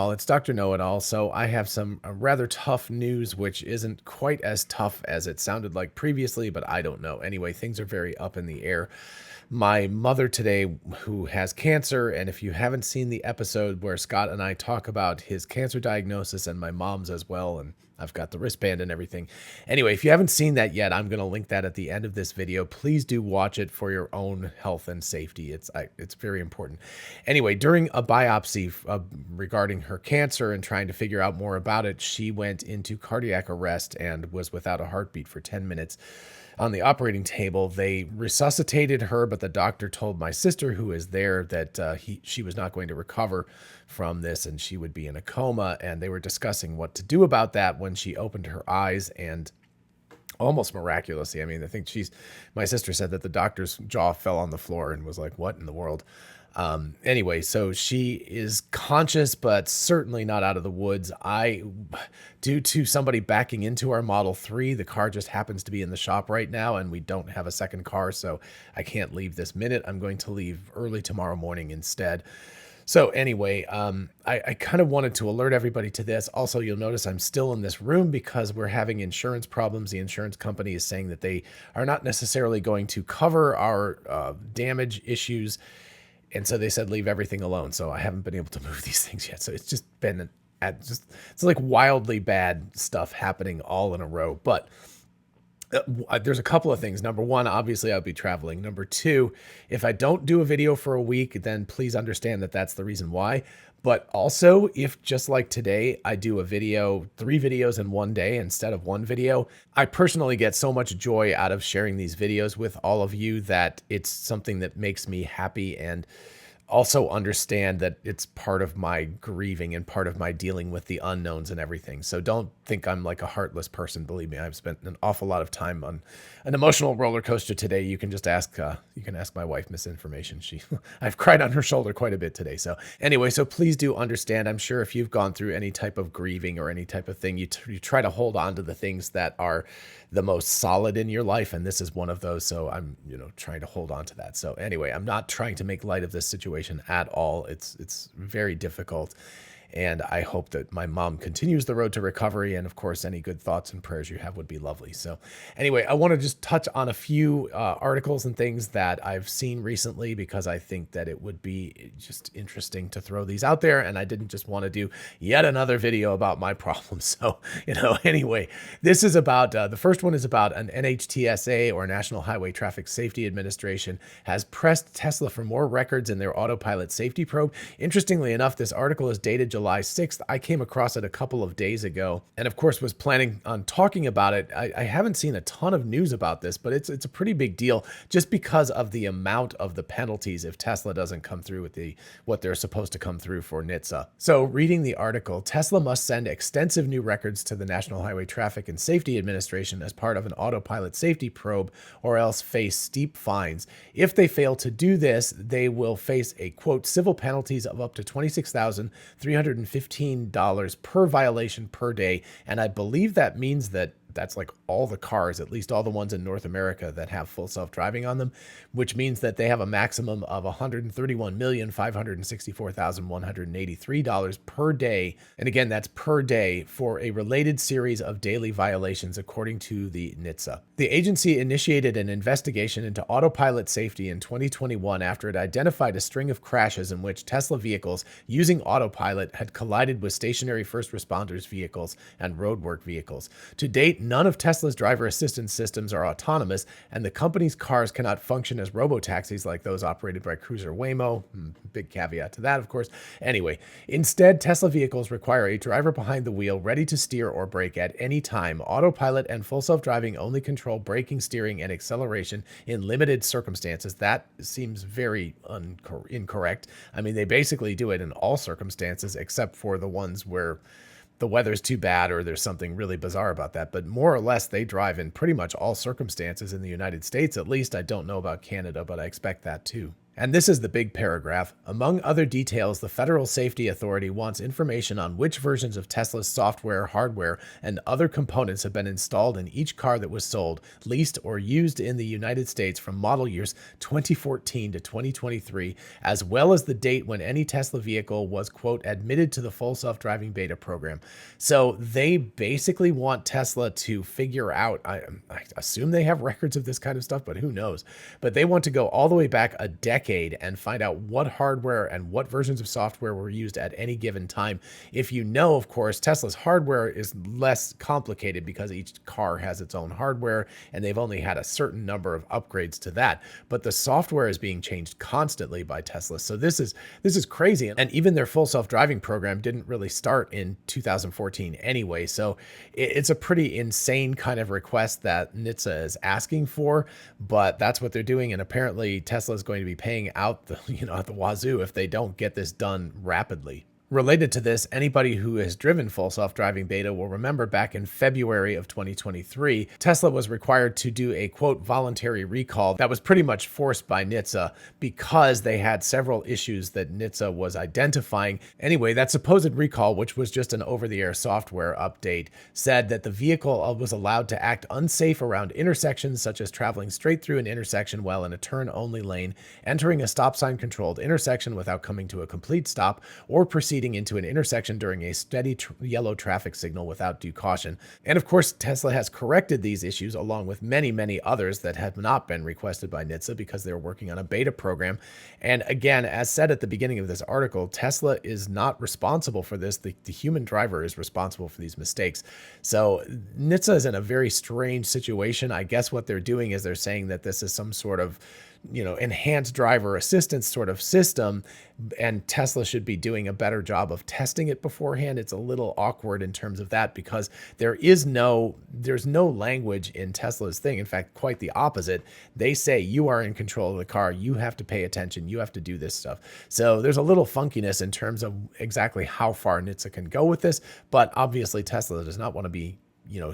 Know-It-All. It's Dr. Know-It-All. So I have some rather tough news, which isn't quite as tough as it sounded like previously, but I don't know. Anyway, things are very up in the air. My mother today, who has cancer, and if you haven't seen the episode where Scott and I talk about his cancer diagnosis and my mom's as well, and I've got the wristband and everything. Anyway, if you haven't seen that yet, I'm going to link that at the end of this video. Please do watch it for your own health and safety. It's very important. Anyway, during a biopsy regarding her cancer and trying to figure out more about it, she went into cardiac arrest and was without a heartbeat for 10 minutes. On the operating table, they resuscitated her, but the doctor told my sister, who is there, that she was not going to recover from this and she would be in a coma. And they were discussing what to do about that when she opened her eyes, and almost miraculously, I mean, my sister said that the doctor's jaw fell on the floor and was like, what in the world? Anyway, so she is conscious, but certainly not out of the woods. Due to somebody backing into our Model 3, the car just happens to be in the shop right now, and we don't have a second car, so I can't leave this minute. I'm going to leave early tomorrow morning instead. So anyway, I kind of wanted to alert everybody to this. Also, you'll notice I'm still in this room because we're having insurance problems. The insurance company is saying that they are not necessarily going to cover our damage issues. And so they said, leave everything alone. So I haven't been able to move these things yet. So it's just been it's like wildly bad stuff happening all in a row. But there's a couple of things. Number one, obviously I'll be traveling. Number two, if I don't do a video for a week, then please understand that that's the reason why. But also, if just like today, I do a video, 3 videos in one day instead of 1 video, I personally get so much joy out of sharing these videos with all of you that it's something that makes me happy, and also understand that it's part of my grieving and part of my dealing with the unknowns and everything. So don't think I'm like a heartless person. Believe me, I've spent an awful lot of time on an emotional roller coaster today. You can just ask, my wife, Misinformation. I've cried on her shoulder quite a bit today. So anyway, so please do understand. I'm sure if you've gone through any type of grieving or any type of thing, you try to hold on to the things that are the most solid in your life. And this is one of those. So I'm, trying to hold on to that. So anyway, I'm not trying to make light of this situation at all. It's very difficult. And I hope that my mom continues the road to recovery. And of course, any good thoughts and prayers you have would be lovely. So anyway, I want to just touch on a few articles and things that I've seen recently, because I think that it would be just interesting to throw these out there. And I didn't just want to do yet another video about my problems. So, anyway, this is about, the first one is about an NHTSA, or National Highway Traffic Safety Administration, has pressed Tesla for more records in their autopilot safety probe. Interestingly enough, this article is dated July 6th. I came across it a couple of days ago and of course was planning on talking about it. I haven't seen a ton of news about this, but it's a pretty big deal just because of the amount of the penalties if Tesla doesn't come through with what they're supposed to come through for NHTSA. So reading the article, Tesla must send extensive new records to the National Highway Traffic and Safety Administration as part of an autopilot safety probe, or else face steep fines. If they fail to do this, they will face a, quote, civil penalties of up to $26,315 per violation per day. And I believe that means that's like all the cars, at least all the ones in North America that have full self-driving on them, which means that they have a maximum of $131,564,183 per day. And again, that's per day for a related series of daily violations, according to the NHTSA. The agency initiated an investigation into autopilot safety in 2021 after it identified a string of crashes in which Tesla vehicles using autopilot had collided with stationary first responders vehicles and roadwork vehicles. To date, none of Tesla's driver assistance systems are autonomous, and the company's cars cannot function as robotaxis like those operated by Cruiser Waymo. Big caveat to that, of course. Anyway, instead, Tesla vehicles require a driver behind the wheel ready to steer or brake at any time. Autopilot and full self-driving only control braking, steering, and acceleration in limited circumstances. That seems very incorrect. I mean, they basically do it in all circumstances except for the ones where the weather's too bad or there's something really bizarre about that. But more or less, they drive in pretty much all circumstances in the United States. At least I don't know about Canada, but I expect that too. And this is the big paragraph. Among other details, the Federal Safety Authority wants information on which versions of Tesla's software, hardware, and other components have been installed in each car that was sold, leased, or used in the United States from model years 2014 to 2023, as well as the date when any Tesla vehicle was, quote, admitted to the full self-driving beta program. So they basically want Tesla to figure out, I assume they have records of this kind of stuff, but who knows? But they want to go all the way back a decade and find out what hardware and what versions of software were used at any given time. If you know, of course, Tesla's hardware is less complicated because each car has its own hardware and they've only had a certain number of upgrades to that. But the software is being changed constantly by Tesla. So this is crazy. And even their full self-driving program didn't really start in 2014 anyway. So it's a pretty insane kind of request that NHTSA is asking for, but that's what they're doing. And apparently Tesla is going to be paying out the, at the wazoo if they don't get this done rapidly. Related to this, anybody who has driven full self-driving beta will remember back in February of 2023, Tesla was required to do a, quote, voluntary recall that was pretty much forced by NHTSA because they had several issues that NHTSA was identifying. Anyway, that supposed recall, which was just an over-the-air software update, said that the vehicle was allowed to act unsafe around intersections, such as traveling straight through an intersection while in a turn-only lane, entering a stop sign-controlled intersection without coming to a complete stop, or proceeding into an intersection during a steady yellow traffic signal without due caution. And of course, Tesla has corrected these issues along with many, many others that have not been requested by NHTSA because they're working on a beta program. And again, as said at the beginning of this article, Tesla is not responsible for this. The human driver is responsible for these mistakes. So NHTSA is in a very strange situation. I guess what they're doing is they're saying that this is some sort of enhanced driver assistance sort of system, and Tesla should be doing a better job of testing it beforehand. It's a little awkward in terms of that because there's no language in Tesla's thing. In fact, quite the opposite. They say you are in control of the car. You have to pay attention. You have to do this stuff. So there's a little funkiness in terms of exactly how far NHTSA can go with this, but obviously Tesla does not want to be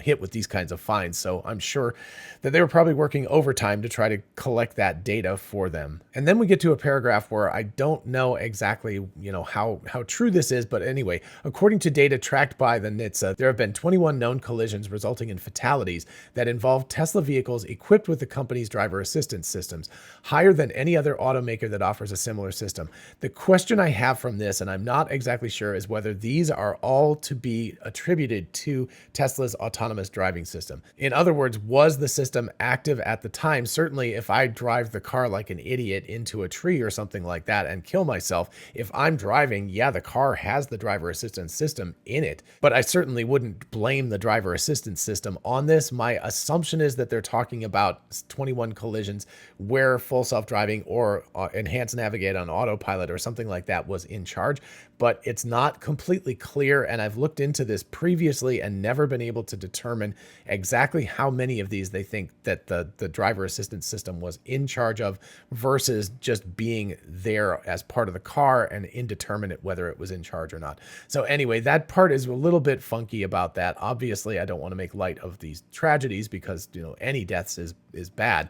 hit with these kinds of fines. So I'm sure that they were probably working overtime to try to collect that data for them. And then we get to a paragraph where I don't know exactly, how true this is. But anyway, according to data tracked by the NHTSA, there have been 21 known collisions resulting in fatalities that involve Tesla vehicles equipped with the company's driver assistance systems, higher than any other automaker that offers a similar system. The question I have from this, and I'm not exactly sure, is whether these are all to be attributed to Tesla's autonomous driving system. In other words, was the system active at the time? Certainly, if I drive the car like an idiot into a tree or something like that and kill myself, if I'm driving, yeah, the car has the driver assistance system in it, but I certainly wouldn't blame the driver assistance system on this. My assumption is that they're talking about 21 collisions where full self-driving or enhanced navigate on autopilot or something like that was in charge, but it's not completely clear. And I've looked into this previously and never been able to determine exactly how many of these they think that the driver assistance system was in charge of versus just being there as part of the car and indeterminate whether it was in charge or not. So anyway, that part is a little bit funky about that. Obviously, I don't want to make light of these tragedies because, any deaths is bad,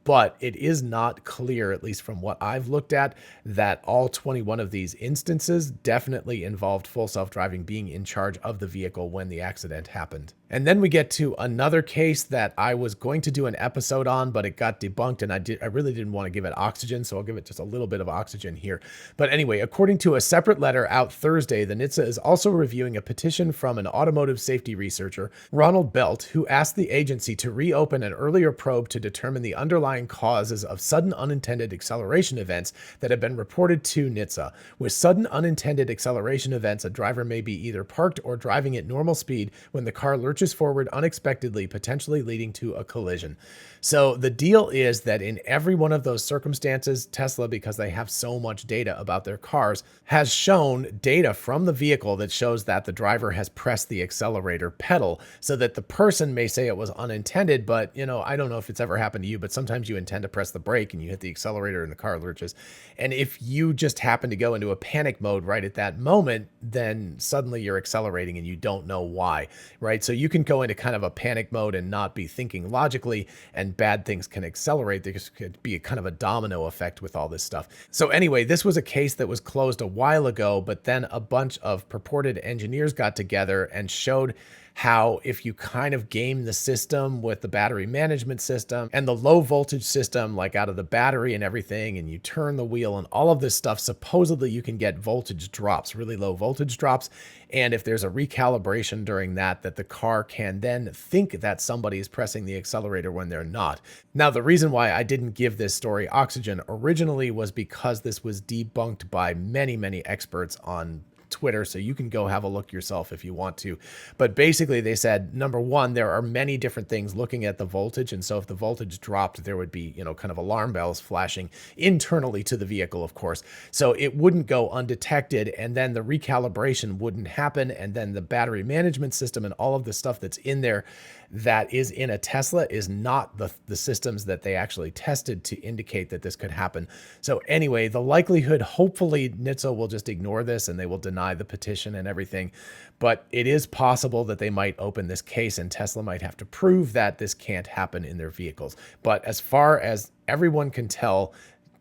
but it is not clear, at least from what I've looked at, that all 21 of these instances definitely involved full self-driving being in charge of the vehicle when the accident happened. And then we get to another case that I was going to do an episode on, but it got debunked, and I really didn't want to give it oxygen, so I'll give it just a little bit of oxygen here. But anyway, according to a separate letter out Thursday, the NHTSA is also reviewing a petition from an automotive safety researcher, Ronald Belt, who asked the agency to reopen an earlier probe to determine the underlying causes of sudden unintended acceleration events that have been reported to NHTSA. With sudden unintended acceleration events, a driver may be either parked or driving at normal speed when the car lurches forward unexpectedly, potentially leading to a collision. So the deal is that in every one of those circumstances, Tesla, because they have so much data about their cars, has shown data from the vehicle that shows that the driver has pressed the accelerator pedal, so that the person may say it was unintended, but I don't know if it's ever happened to you, but sometimes you intend to press the brake and you hit the accelerator and the car lurches. And if you just happen to go into a panic mode right at that moment, then suddenly you're accelerating and you don't know why, right? So you can go into kind of a panic mode and not be thinking logically, and bad things can accelerate. There could be a kind of a domino effect with all this stuff. So anyway, this was a case that was closed a while ago, but then a bunch of purported engineers got together and showed how if you kind of game the system with the battery management system and the low voltage system, like out of the battery and everything, and you turn the wheel and all of this stuff, supposedly you can get voltage drops, really low voltage drops. And if there's a recalibration during that the car can then think that somebody is pressing the accelerator when they're not. Now, the reason why I didn't give this story oxygen originally was because this was debunked by many, many experts on Twitter, so you can go have a look yourself if you want to. But basically they said, number one, there are many different things looking at the voltage, and so if the voltage dropped, there would be, kind of alarm bells flashing internally to the vehicle, of course. So it wouldn't go undetected, and then the recalibration wouldn't happen, and then the battery management system and all of the stuff that's in there that is in a Tesla is not the systems that they actually tested to indicate that this could happen. So anyway, the likelihood, hopefully NHTSA will just ignore this and they will deny the petition and everything. But it is possible that they might open this case and Tesla might have to prove that this can't happen in their vehicles. But as far as everyone can tell,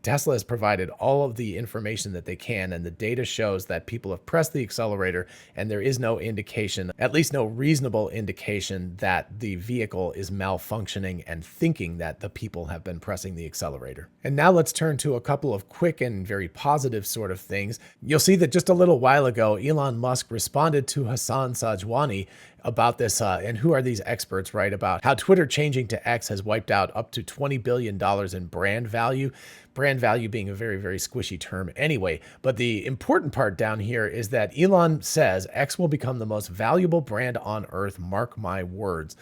Tesla has provided all of the information that they can, and the data shows that people have pressed the accelerator, and there is no indication, at least no reasonable indication, that the vehicle is malfunctioning and thinking that the people have been pressing the accelerator. And now let's turn to a couple of quick and very positive sort of things. You'll see that just a little while ago, Elon Musk responded to Hassan Sajwani about this, and who are these experts, right? About how Twitter changing to X has wiped out up to $20 billion in brand value. Brand value being a very, very squishy term anyway. But the important part down here is that Elon says X will become the most valuable brand on earth, mark my words.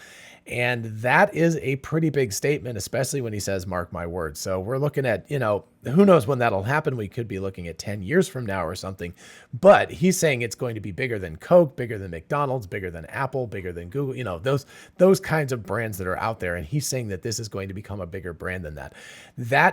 And that is a pretty big statement, especially when he says, mark my words. So we're looking at, who knows when that'll happen. We could be looking at 10 years from now or something. But he's saying it's going to be bigger than Coke, bigger than McDonald's, bigger than Apple, bigger than Google, those kinds of brands that are out there. And he's saying that this is going to become a bigger brand than that.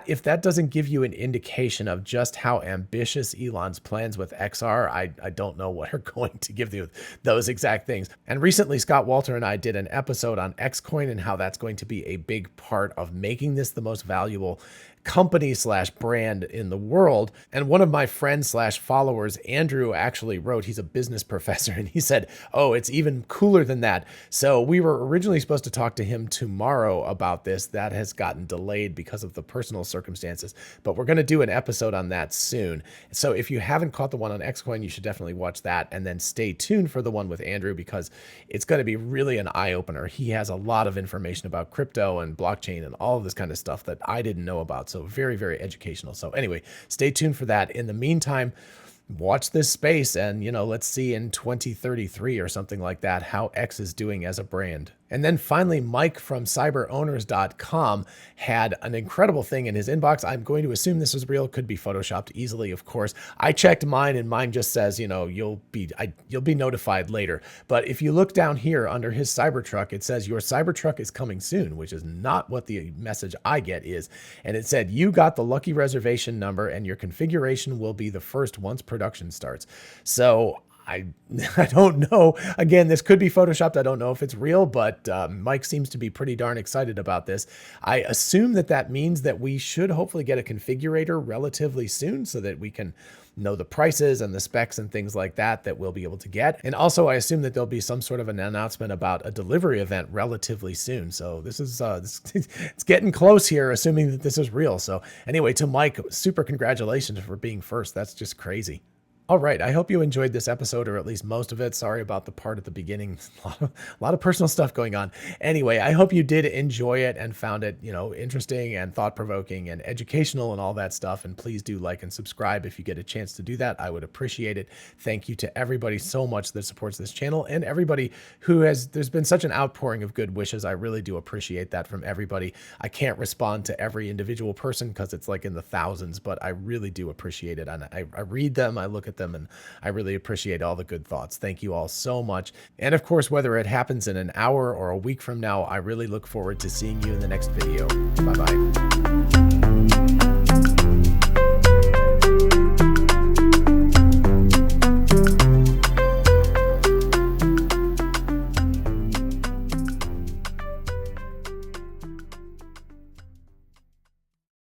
If that doesn't give you an indication of just how ambitious Elon's plans with X are, I don't know what are going to give you those exact things. And recently, Scott Walter and I did an episode on Xcoin and how that's going to be a big part of making this the most valuable company / brand in the world. And one of my friends / followers, Andrew, actually wrote, he's a business professor, and he said, oh, it's even cooler than that. So we were originally supposed to talk to him tomorrow about this. That has gotten delayed because of the personal circumstances, but we're going to do an episode on that soon. So if you haven't caught the one on Xcoin, you should definitely watch that, and then stay tuned for the one with Andrew, because it's going to be really an eye-opener. He has a lot of information about crypto and blockchain and all of this kind of stuff that I didn't know about. So very, very educational. So anyway, stay tuned for that. In the meantime, watch this space and, let's see in 2033 or something like that, how X is doing as a brand. And then finally, Mike from cyberowners.com had an incredible thing in his inbox. I'm going to assume this is real. Could be photoshopped easily, of course. I checked mine, and mine just says, you'll be notified later. But if you look down here under his Cybertruck, it says your Cybertruck is coming soon, which is not what the message I get is. And it said, you got the lucky reservation number, and your configuration will be the first once production starts. So I don't know. Again, this could be photoshopped. I don't know if it's real, but Mike seems to be pretty darn excited about this. I assume that means that we should hopefully get a configurator relatively soon so that we can know the prices and the specs and things like that we'll be able to get. And also, I assume that there'll be some sort of an announcement about a delivery event relatively soon. So this is it's getting close here, assuming that this is real. So anyway, to Mike, super congratulations for being first. That's just crazy. All right, I hope you enjoyed this episode, or at least most of it. Sorry about the part at the beginning. A lot of personal stuff going on. Anyway, I hope you did enjoy it and found it, interesting and thought-provoking and educational and all that stuff. And please do like and subscribe if you get a chance to do that. I would appreciate it. Thank you to everybody so much that supports this channel, and everybody there's been such an outpouring of good wishes. I really do appreciate that from everybody. I can't respond to every individual person because it's like in the thousands, but I really do appreciate it. And I read them, I look at them, and I really appreciate all the good thoughts. Thank you all so much. And of course, whether it happens in an hour or a week from now, I really look forward to seeing you in the next video. Bye-bye.